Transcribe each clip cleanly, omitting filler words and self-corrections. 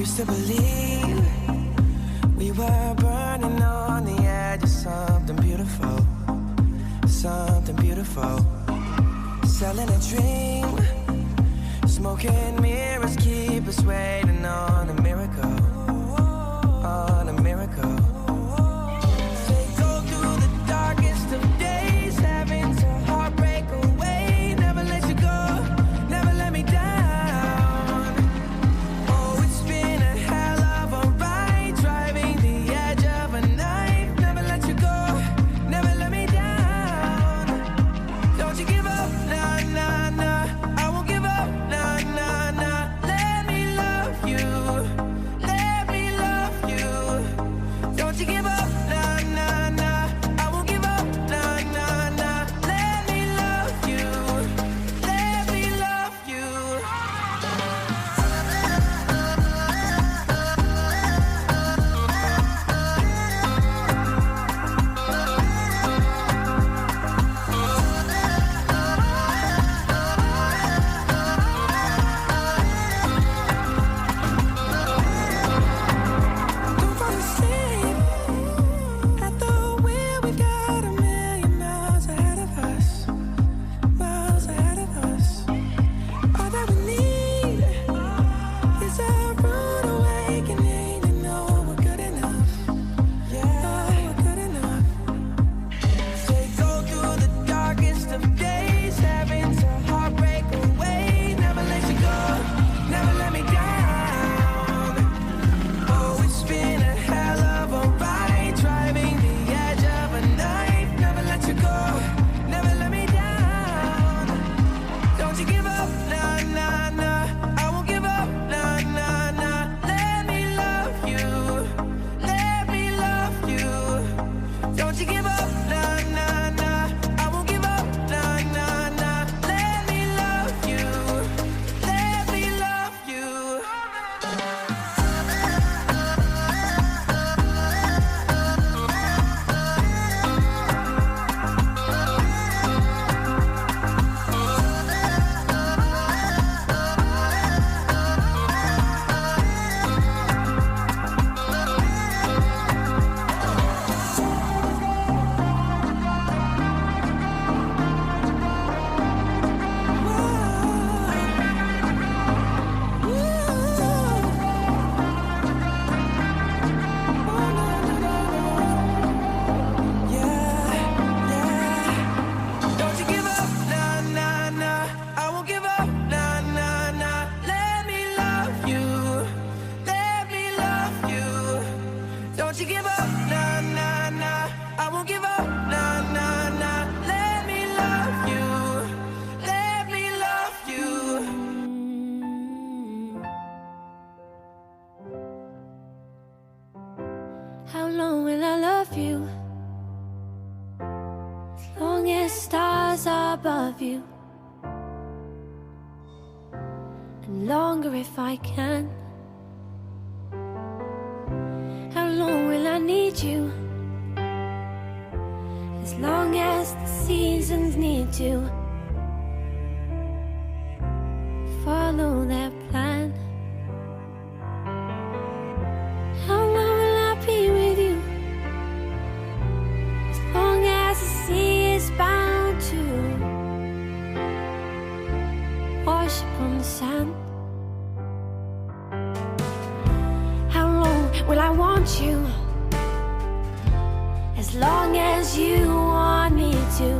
used to believe we were burning on the edge of something beautiful, something beautiful. Selling a dream, smoking mirrors keep us waiting on a miracle, on a miracle. They go through the darkest of days, having to heartbreak away. Never let you go, never let me down. Oh, it's been a hell of a ride, driving the edge of a knife. Never let you go, never let me down. Don't you give up, nah, nah, nah. I won't give up, nah, nah, nah. Let me love you, let me love you. Don't you give up, nah, nah, nah. I won't give up, nah, nah, nah. Let me love you, let me love you. Don't fall asleep at the wheel. We got a million miles ahead of us, miles ahead of us. All that we need is a rude awakening to know we're good enough. Yeah, we're good enough. They go through the darkest of days, having to heartbreak away. Never let you go, never let me down. Oh, it's been a hell of a ride, driving the edge of a knife. Never let you go, never let me down. Don't you give up, nah, nah, nah. I won't give up, nah, nah, nah. Let me love you, let me love you. Don't you give up, nah, nah, nah. I won't give up, nah, nah, nah. Let me love you, let me love you. Don't you give up, nah, nah, nah. I won't give up, nah, nah, nah. Let me love you, let me love you. Don't you give up, nah, nah, nah. I won't give up, nah, nah, nah. Let me love you, let me love you. How long will I love you? As long as stars are above you, and longer if I can. How long will I need you? As long as the seasons need to follow their plan. How long will I be with you? As long as the sea is bound to wash upon the sand. How long will I want you? As long as you want me to,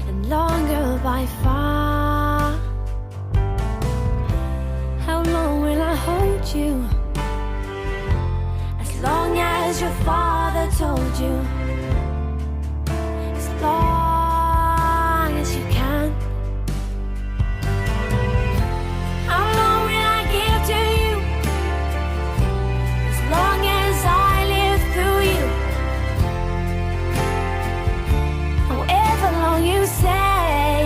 and longer by far. How long will I hold you? As long as your father told you. As long as you can. How long will I give to you? As long as I live through you. However long you say.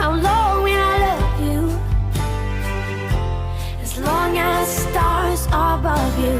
How long will I love you? As long as stars are above you,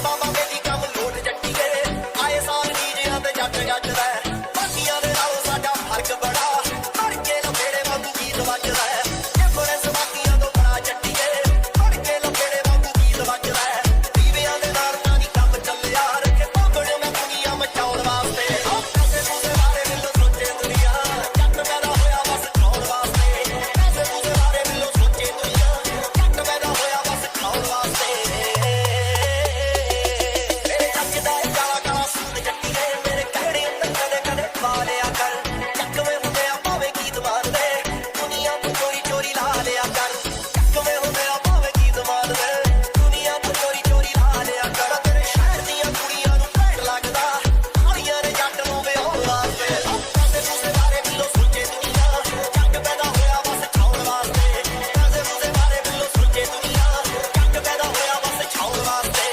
ਪਾਵਾਂਗੇ ਦੀ ਕੰਮ ਲੋਟ ਜੱਟੀਏ ਆਏ ਸਾਲ ਡੀਜਿਆਂ ਤੇ ਜੱਟ ਗੱਜਦਾ ਬਾਕੀਆਂ ਦੇ ਨਾਲੋਂ ਸਾਡਾ ਫਰਕ ਬੜਾ ਤੜਕੇ ਲਫੇੜੇ ਵਾਂਗੂ ਗੀਤ ਵੱਜਦਾ ਬੜੇ ਸਵਾਤੀਆਂ ਤੋਂ ਬੜਾ ਜੱਟੀਏ ਤੜਕੇ ਲਫੇੜੇ ਵਾਂਗੂ ਗੀਤ ਵੱਜਦਾ ਦੀਵਿਆਂ ਦੇ ਨਾਲ ਤਾਂ ਨਹੀਂ ਕੰਮ ਚੱਲਿਆ ਰੱਖੇ ਪਾਗੜੇ ਮੈਂ ਦੁਨੀਆ ਮਚਾਉਣ ਵਾਸਤੇ ਪੈਸੇ ਪੂਸੇ ਬਾਰੇ ਮੈਨੂੰ ਸੋਚੇ ਦੁਨੀਆ ਜੱਟ ਪੈਦਾ ਹੋਇਆ ਬਸ ਖਾਉਣ ਵਾਸਤੇ ਪੈਸੇ ਪੂਸੇ ਬਾਰੇ ਮੈਨੂੰ ਸੋਚੇ ਦੁਨੀਆ ਜੱਟ ਪੈਦਾ ਹੋਇਆ ਬਸ ਖਾਉਣ ਵਾਸਤੇ ਮੇਰੇ ਜੱਟ ਦਾ ਕਾਲਾ ਕਾਲਾ ਸੂਟ ਜੱਟੀਏ ਮੇਰੇ ਕਹਿੜੇ ਉੱਤੇ ਕਦੇ ਕਦੇ ਪਾ ਲਿਆ ਕਰ ਚੱਕਵੇਂ ਹੁੰਦੇ ਆ ਭਾਵੇਂ ਗੀਤ ਮਾਰਦੇ ਦੁਨੀਆ ਤੋਂ ਚੋਰੀ ਚੋਰੀ ਲਾ ਲਿਆ ਕਰ ਚੱਕਵੇਂ ਹੁੰਦੇ ਆ ਭਾਵੇਂ ਗੀਤ ਮਾਰਦੇ ਦੁਨੀਆ ਤੋਂ ਚੋਰੀ ਚੋਰੀ ਲਾ ਲਿਆ ਕਰ ਤੇਰੇ ਸ਼ਹਿਰ ਦੀਆਂ ਕੁੜੀਆਂ ਨੂੰ ਭੈੜ ਲੱਗਦਾ ਕਾਲੀਆਂ ਨੇ ਜੱਟ ਨੂੰ ਵਿਆਹੁਣ ਵਾਸਤੇ ਪੈਸੇ ਪੂਸੇ ਬਾਰੇ ਮੈਨੂੰ ਸੋਚੇ ਦੁਨੀਆ ਜੱਟ ਪੈਦਾ ਹੋਇਆ ਬਸ ਖਾਉਣ ਵਾਸਤੇ ਪੈਸੇ ਪੂਸੇ ਬਾਰੇ ਮੈਨੂੰ ਸੋਚੇ ਦੁਨੀਆ ਜੱਟ ਪੈਦਾ ਹੋਇਆ ਬਸ ਖਾਉਣ ਵਾਸਤੇ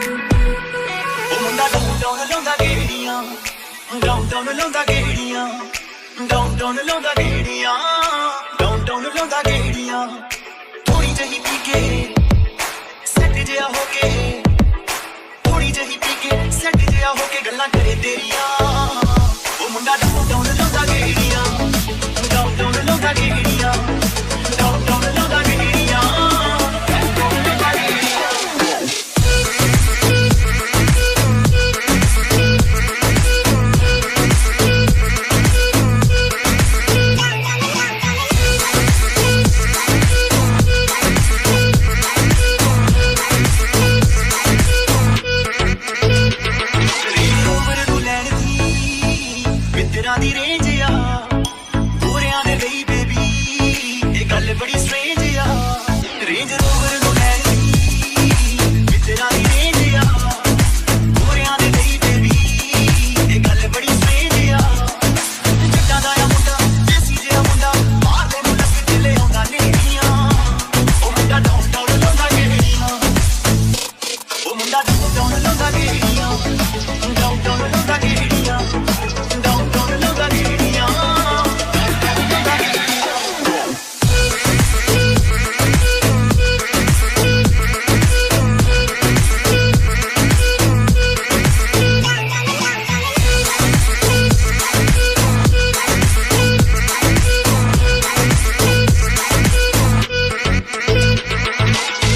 ਉਹ ਮੁੰਡਾ ਡਾਊਨ ਲਾਉਂਦਾ ਗੇੜੀਆਂ ਡਾਊਨ ਲਾਉਂਦਾ ਗੇੜੀਆਂ ਡਾਊਨ ਲਾਉਂਦਾ ਗੇੜੀਆਂ ਡਾਊਨ ਲਾਉਂਦਾ ਗੇੜੀਆਂ ਥੋੜੀ ਜਿਹੀ ਪੀ ਕੇ ਸੈੱਟ ਜਿਹਾ ਹੋ ਕੇ ਥੋੜੀ ਜਿਹੀ ਪੀ ਕੇ ਸੈੱਟ ਜਿਹਾ ਹੋ ਕੇ ਗੱਲਾਂ ਕਰੇ ਤੇਰੀਆਂ ਉਹ ਮੁੰਡਾ ਡਾਊਨ ਲਾਉਂਦਾ ਗੇੜੀਆਂ ਡਾਊਨ ਲਾਉਂਦਾ ਗੇੜੀਆਂ ਡਾਊਨ ਲਾਉਂਦਾ ਗੇੜੀਆਂ ਉਮਰ ਨੂੰ ਲੈਣ ਦੀ ਮਿੱਤਰਾਂ ਦੀ ਰੇਂਜ ਆ ਗੋਰਿਆਂ ਦੇ ਲਈ ਬੇਬੀ ਇਹ ਗੱਲ ਬੜੀ ਸਟ੍ਰੇਂਜ ਆ ਰੇਂਜ ਰੋਵਰ ਨੂੰ ਲੈਣ ਦੀ ਮਿੱਤਰਾਂ ਦੀ ਰੇਂਜ ਆ ਗੋਰਿਆਂ ਦੇ ਲਈ ਬੇਬੀ ਇਹ ਗੱਲ ਬੜੀ ਸਟ੍ਰੇਂਜ ਆ ਜੱਟਾਂ ਦਾ ਆ ਮੁੰਡਾ ਦੇਸੀ ਜਿਹਾ ਮੁੰਡਾ ਮਾਰਦੇ ਨੂੰ ਲੱਗ ਕੇ ਲਿਆਉਂਦਾ ਨੇੜੀਆਂ ਉਹ ਮੁੰਡਾ ਡਾਊਨ ਲਾਉਂਦਾ ਗੇੜੀਆਂ ਉਹ ਮੁੰਡਾ ਡਾਊਨ ਲਾਉਂਦਾ ਗੇੜੀਆਂ ਡਾਊਨ ਲਾਉਂਦਾ ਗੇੜੀਆਂ ਡਾਊਨ ਲਾਉਂਦਾ ਗੇੜੀਆਂ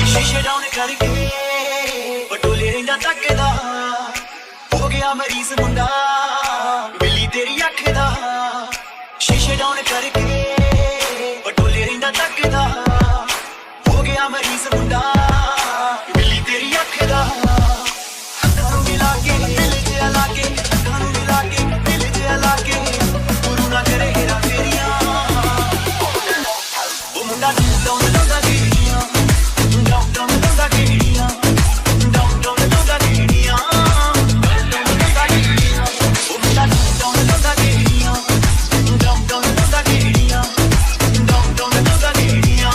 ਸ਼ੀਸ਼ੇ ਡਾਊਨ ਕਰਕੇ ਪਟੋਲੇ ਰਹਿੰਦਾ ਤੱਕਦਾ ਹੋ ਗਿਆ ਮਰੀਜ਼ ਮੁੰਡਾ ਬਿੱਲੀ ਤੇਰੀ ਅੱਖ ਦਾ ਸ਼ੀਸ਼ੇ ਡਾਊਨ ਕਰਕੇ ਪਟੋਲੇ ਰਹਿੰਦਾ ਤੱਕਦਾ ਹੋ ਗਿਆ ਮਰੀਜ਼ ਮੁੰਡਾ ਬਿੱਲੀ ਤੇਰੀ ਅੱਖ ਦਾ ਅੱਖਾਂ ਨੂੰ ਮਿਲਾ ਕੇ ਦਿਲ ਜਿਹਾ ਲਾ ਕੇ ਅੱਖਾਂ ਨੂੰ ਮਿਲਾ ਕੇ ਦਿਲ ਜਿਹਾ ਲਾ ਕੇ ਗੁਰੂ ਨਾ ਕਰੇ ਹੇਰਾ ਫੇਰੀਆਂ ਉਹ ਮੁੰਡਾ ਡਾਊਨ ਲਾਉਂਦਾ ਗੇੜੀਆਂ ਡਾਊਨ ਲਾਉਂਦਾ ਗੇੜੀਆਂ ਡਾਊਨ ਲਾਉਂਦਾ ਗੇੜੀਆਂ ਉਹ ਮੁੰਡਾ ਡਾਊਨ ਲਾਉਂਦਾ ਗੇੜੀਆਂ ਡਾਊਨ ਲਾਉਂਦਾ ਗੇੜੀਆਂ ਡਾਊਨ ਲਾਉਂਦਾ ਗੇੜੀਆਂ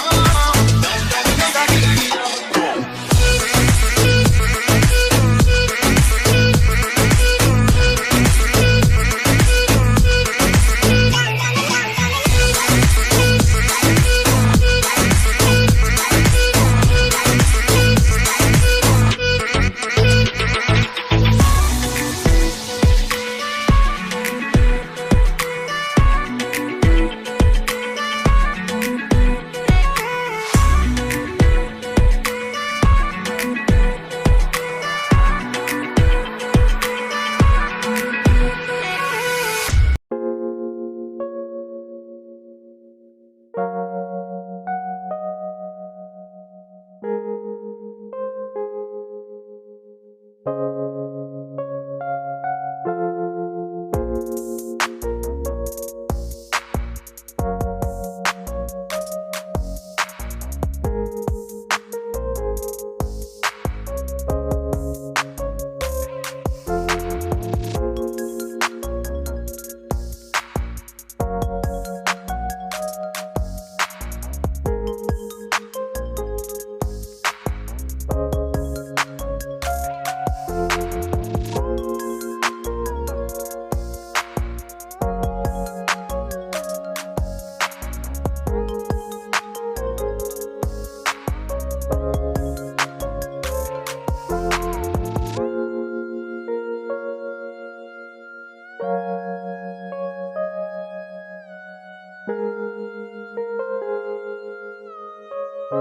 I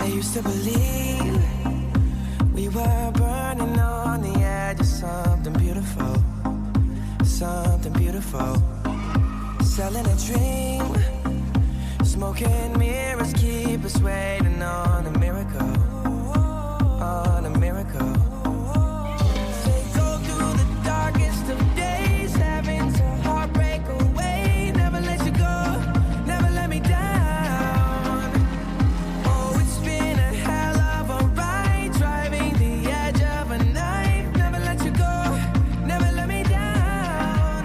used to believe we were burning on the edge of something beautiful, something beautiful. Selling a dream, smoking mirrors keep us waiting on a miracle, on a miracle. They go through the darkest of days, having to heartbreak away. Never let you go, never let me down. Oh, it's been a hell of a ride, driving the edge of a knife. Never let you go, never let me down.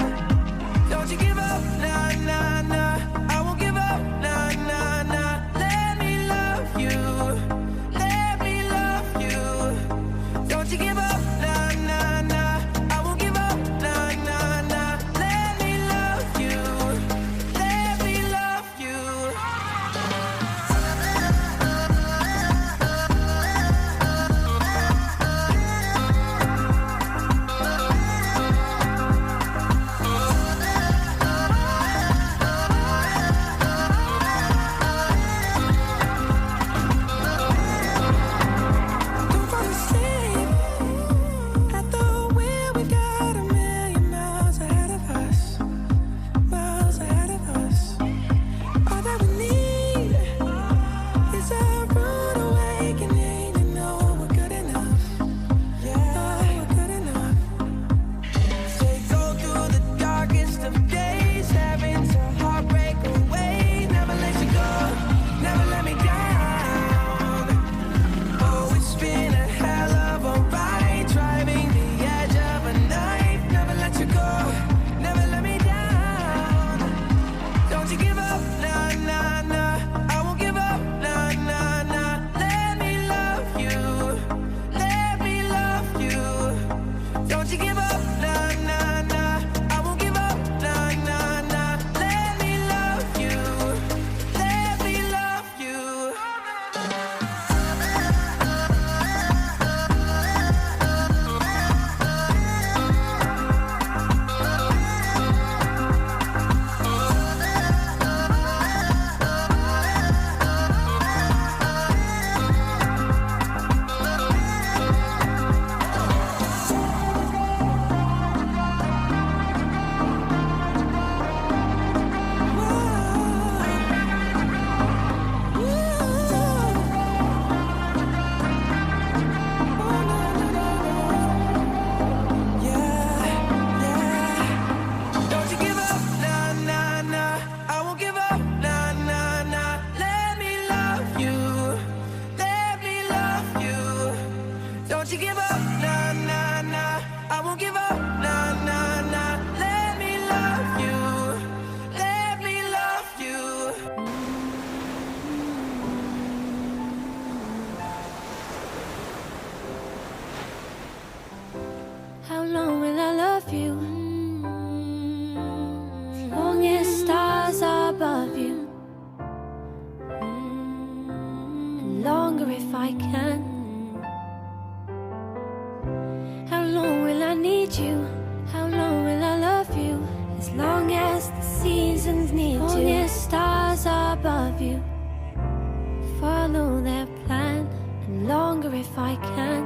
Don't you give up, nah, nah, nah. I won't give up, nah, nah, nah. Let me love you, let me love you. Don't you give up, nah, nah, nah. I won't give up, nah, nah, nah. Let me love you, let me love you. Don't fall asleep at the wheel. We got a million miles ahead of us, miles ahead of us. All that we need is a rude awakening to know we're good enough. Yeah, we're good enough. They go through the darkest of days, having to heartbreak away. Never let you go, never let me down. Oh, it's been a hell of a ride, driving the edge of a knife. Never let you go, never let me down. Don't you give up, nah, nah, nah. I won't give up, nah, nah, nah. Let me love you, let me love you. Don't you give up, nah, nah, nah. I won't give up, nah, nah, nah. Let me love you, let me love you. Don't you give up, nah, nah, nah. I won't give up, nah, nah, nah. Let me love you, let me love you. Don't you give up, nah, nah, nah. I won't give up, nah, nah, nah. Let me love you, let me love you. How long will I love you? Long as stars are above you, and longer if I can. How long will I need you? How long will I love you? As long as the seasons need you. Long as stars are above you, follow if I can.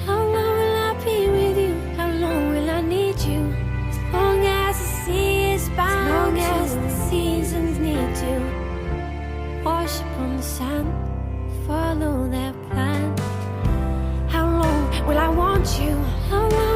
How long will I be with you? How long will I need you? As long as the sea is bound, as long as the seasons need to wash upon the sand, follow their plan. How long will I want you? How long